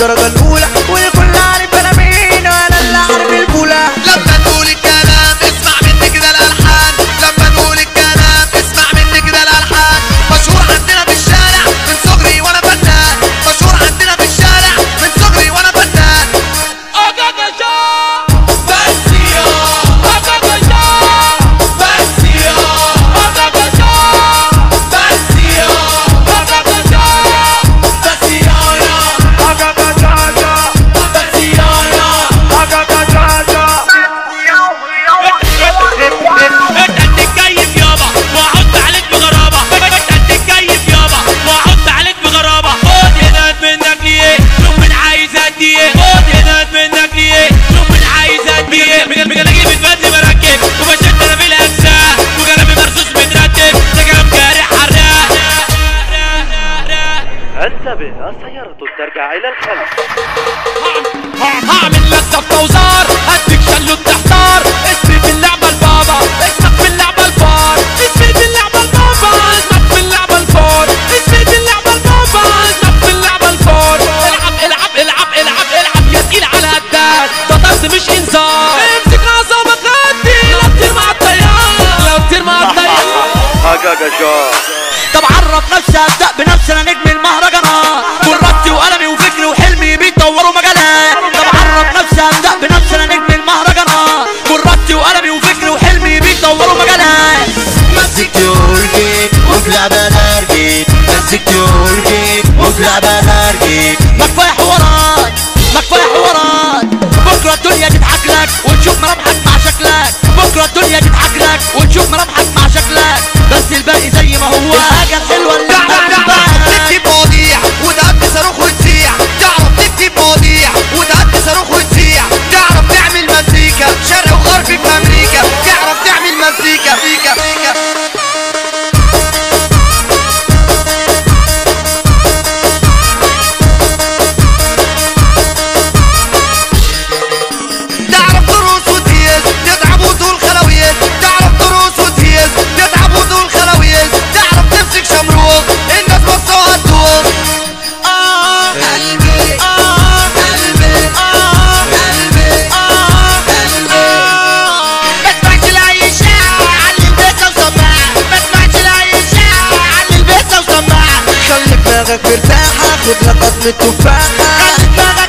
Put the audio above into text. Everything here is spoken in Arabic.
الدرجة الأولى والكل عارف أنا مين وأنا اللي عارف البولة. لما نقول الكلام اسمع مني كده الألحان، لما نقول الكلام اسمع مني كده الألحان. مشهور عندنا في الشارع من صغري وأنا فنان، مشهور عندنا في الشارع من صغري وأنا فنان. انتبه السيارة ترجع إلى الخلف. هعمل لك صفقة وزار، هديك شلو تحتار. اسمي في اللعبة البابا، اسمك في اللعبة الفار. اسمي في اللعبة البابا، اسمك في اللعبة الفار. اسمي في اللعبة البابا، اسمك في اللعبة الفار. العب العب العب العب العب يا تقيل على هداد، ده طرد مش انذار. امسك اعصابك هدي، لا تطير مع الطيار، لا تطير مع الطيار. طب عرف نفسي ابدأ بنفسي، انا نجم المهرجانات، كرتي وقلمي وفكري وحلمي بيطوروا مجالات. طب عرف نفسي ابدأ بنفسي، انا نجم المهرجانات، كرتي وقلمي وفكري وحلمي بيطوروا مجالات. مسكت ورجيت وفي لعبة نرجيت، مسكت ورجيت وفي لعبة نرجيت. ما كفاية حوارات، ما كفاية حوارات، بكرة الدنيا تضحك لك وتشوف ملامحك مع شكلك. بكرة الدنيا تضحك لك وتشوف ملامحك مع شكلك، بس الباقي زي ما هو. الحاجة الحلوة اللي تكتب مواضيع وتهدي صاروخ وتسيع، تعرف تكتب مواضيع وتهدي صاروخ وتسيع. تعرف تعمل مزيكا شرق وغرب في أمريكا، تعرف تعمل مزيكا فيكا فيكا. تعرف ترقص وتهيس تتعب وتقول خلاويات، تعرف ترقص وتهيس تتعب وتقول خلاويات. تعرف تمسك شمروخ الناس بصوا هتدوخ. قلبي قلبي قلبي قلبي. ما تسمعش لأي إشاعة، علي البيت وسماعة. ما تسمعش لأي إشاعة، علي البيت وسماعة. خلي دماغك مرتاحة، خد لك قطمة تفاحة. خلي دماغك